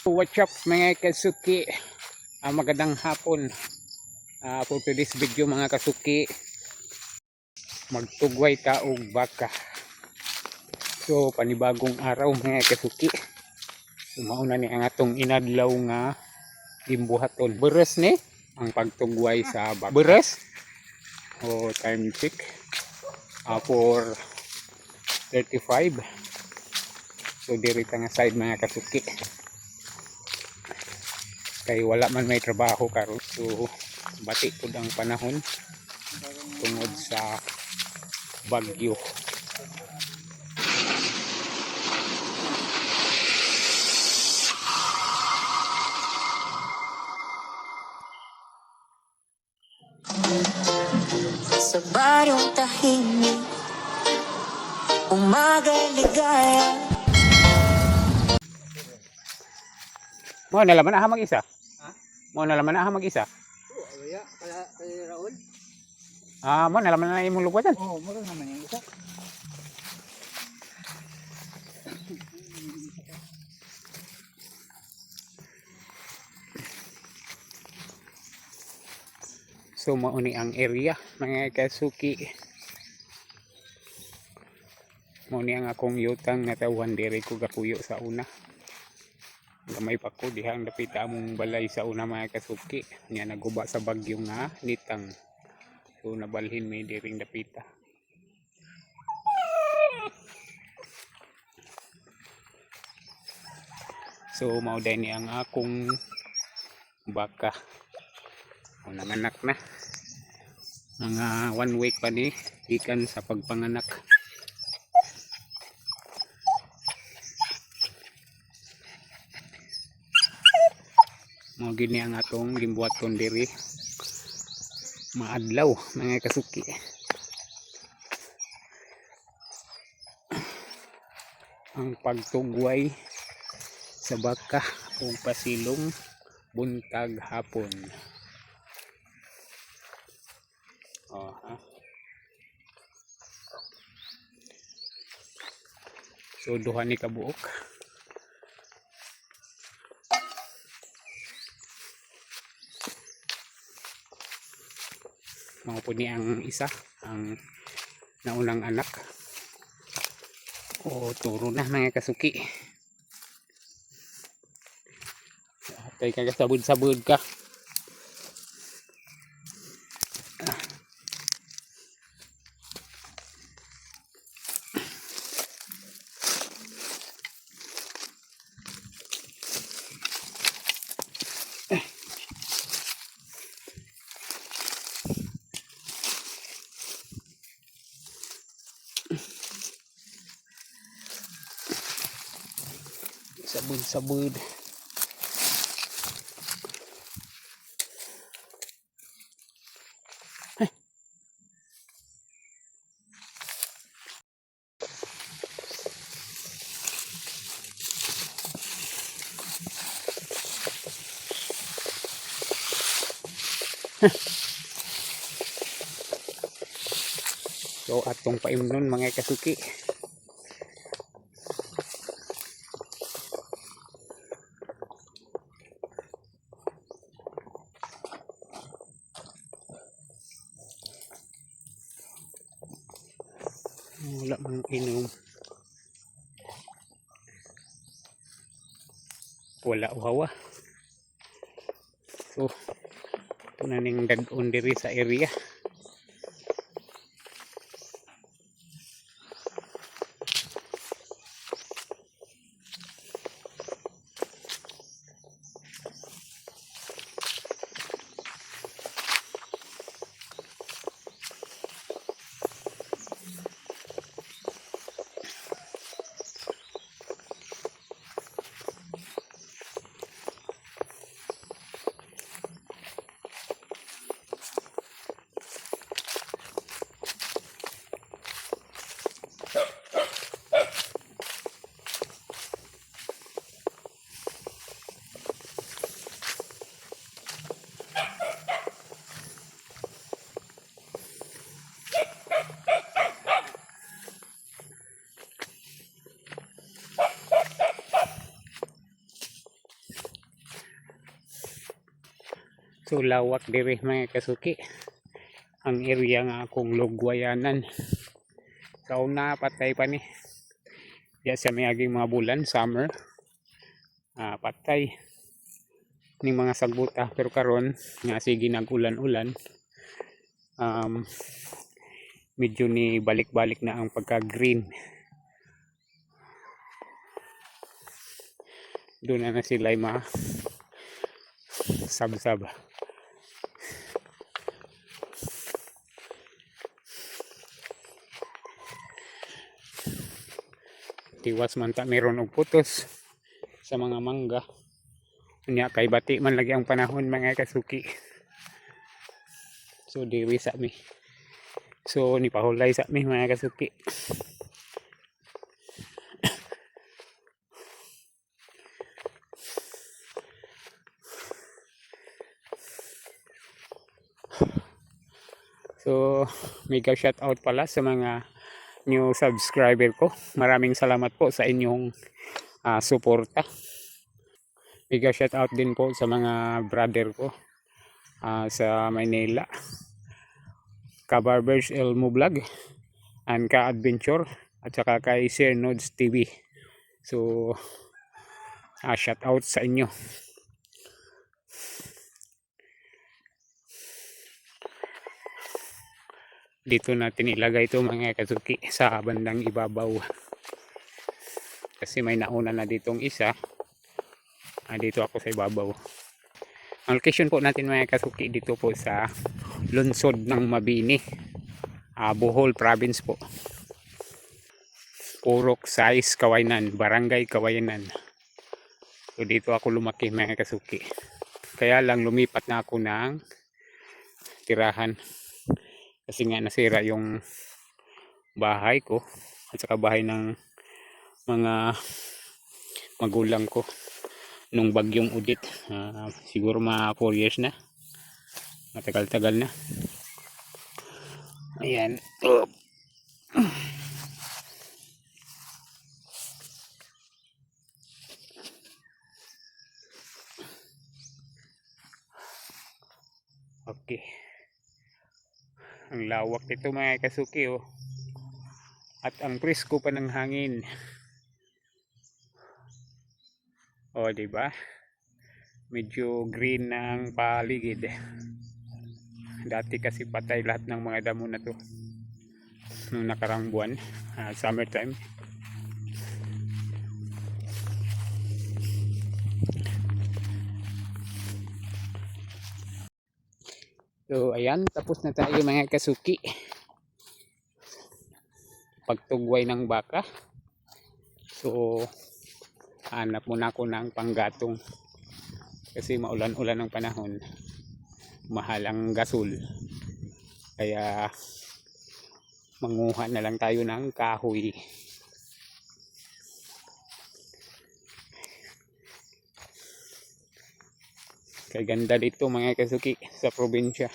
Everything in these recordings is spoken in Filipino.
What's up mga kasuki, magandang hapon. For today's video mga kasuki, magtugway ta og baka. So panibagong araw mga kasuki, mauna ni ang atong inadlaw nga imbuhaton. Beres ni ang pagtugway sa baka. Beres o time check for 35. So diri ta nga side mga kasuki, kay wala man may trabaho karon. So bati pud ang panahon tungod sa bagyo. Sa baryong tahimik, umaga ligaya. Mo na laman aha mag-isa. Mo na laman aha mag-isa. Kaya Raul? Mo na laman na imong lugwatan. Oo, mura naman yung isa. So mauni ang area mga kasuki. Mauni ang akong yutang na tawan diri ko gapuyo sa una. Gamay pa ko dihang dapit among balay sa una mga kasuki. Nya naguba sa bagyo nga nitang. So nabalhin may diring dapita. So mauday ni ang akong baka. O nanganak na. Mga 1 week pa ni ikan sa pagpanganak. Mao gini ang atong limbuhaton diri maadlaw mga kasuki. Ang pagtugway sa baka o pasilong buntag hapon. So duha ni kabuok. Mao po ni ang isa, ang naunang anak. O turo na mga kasuki. Tay ka sabud-sabud ka. Sabud-sabud. So atong paimnon mga kasuki. Wala mang inom. Wala uhawa. So ito na ning dag-on diri sa area. So lawak diri mga kasuki. Ang area nga akong lugwayanan. Sa una patay pa ni. Diya sa miaging mga bulan, summer. Patay ning mga sagbuta, pero karon nga sige nag-ulan-ulan, medyo ni balik-balik na ang pagka-green. Doon na sila sab-sab. Tiwas man ta meron og putos sa mga mangga. Unya kay bati man lagi ang panahon mga kasuki. So diri sa mi. So ni pahulay sa mi mga kasuki. So mega shout out pala sa mga new subscriber ko. Maraming salamat po sa inyong suporta. Mega shout out din po sa mga brother ko sa Maynila. Ka-Barbers Elmo Vlog and Ka-Adventure at saka kay Sir Nodes TV. So shout out sa inyo. Dito natin ilagay ito mga kasuki sa bandang ibabaw. Kasi may nauna na ditong isa. Dito ako sa ibabaw. Ang location po natin mga kasuki dito po sa lungsod ng Mabini, Bohol Province po. Purok Size Kawayanan, Barangay Kawayanan. So dito ako lumaki mga kasuki. Kaya lang lumipat na ako ng tirahan. Kasi nga nasira yung bahay ko at saka bahay ng mga magulang ko nung bagyong Udit. Siguro mga 4 years na. Matagal-tagal na. Ayan. Okay. Ang lawak nito mga kasuki oh. At ang presko pa ng hangin. Oh, di ba? Medyo green na ang paligid. Dati kasi patay lahat ng mga damo na to nung nakarang buwan, summertime. So ayan, tapos na tayo mga kasuki. Pagtugway ng baka. So hanap muna ako ng panggatong kasi maulan-ulan ng panahon, mahal ang gasol, kaya manguha na lang tayo ng kahoy. Kaganda dito mga kasuki sa probinsya,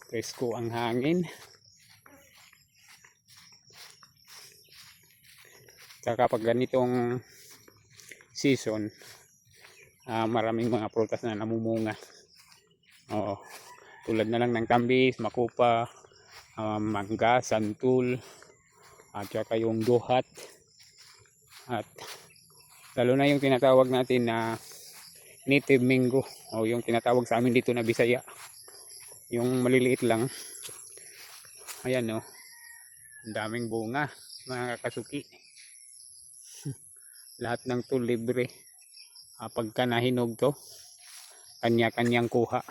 presko ang hangin. Saka pag ganitong season, maraming mga prutas na namumunga. Oo, tulad na lang ng tambis, makupa, mangga, santul, at saka yung duhat, at lalo na yung tinatawag natin na native mango, o yung tinatawag sa amin dito na Bisaya, yung maliliit lang. Ayan o, ang daming bunga mga kasuki. Lahat ng to libre. Pagka nahinog to, kanya-kanyang kuha.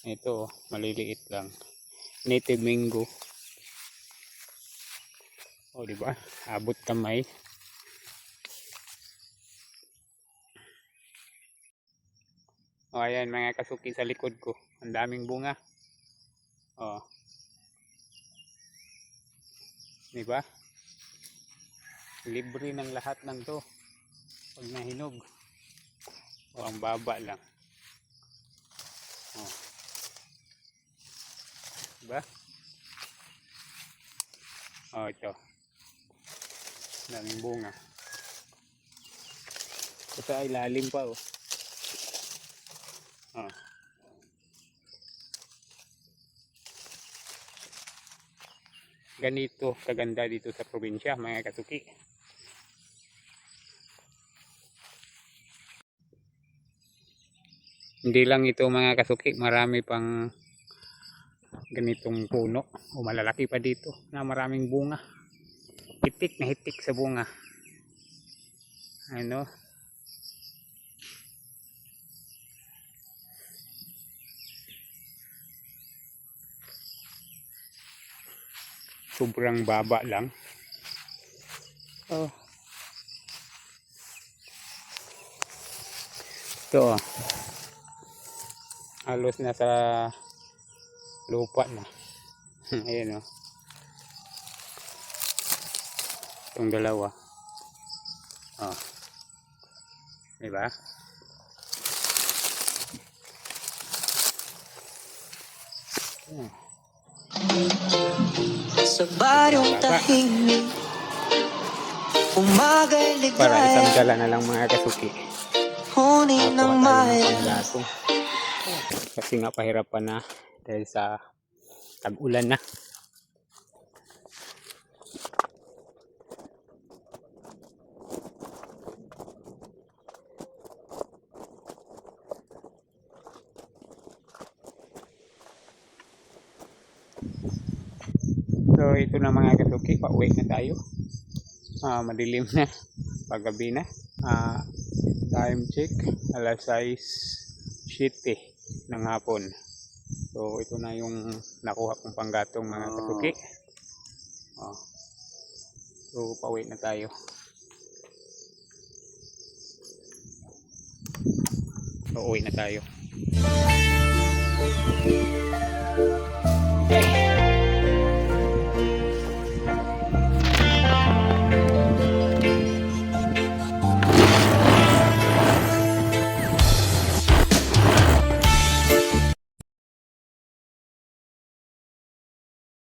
Ito maliliit lang, native mango. O di ba? Abot kamay. Ayan mga kasuki sa likod ko, ang daming bunga. Di ba? Libre ng lahat ng to pag nahinog. Ang baba lang. Diba? Ito. Daming bunga. Sa ilalim pa oh. Ah. Ganito kaganda dito sa probinsya mga kasuki. Hindi lang ito mga kasuki, marami pang ganitong puno o malalaki pa dito na maraming bunga. Hitik na hitik sa bunga. Ano? Sobrang baba lang. Oh. Ito. Halos na sa lupa na. Ayan oh. Itong dalawa. Oh. Diba? Sa baryong tahimik, umagay Para isang ligaya, dala na lang mga kasuki. huni Nakuha ng tayo ng maya. panggatong. Kasi nga pahirapan na dahil sa tag-ulan na. So ito na mga kasuki, pauwi na tayo. Madilim na, paggabi na. Time check, alas 6:07 ng hapon. So ito na yung nakuha kong panggatong mga kasuki. So pauwi na tayo. So uwi na tayo.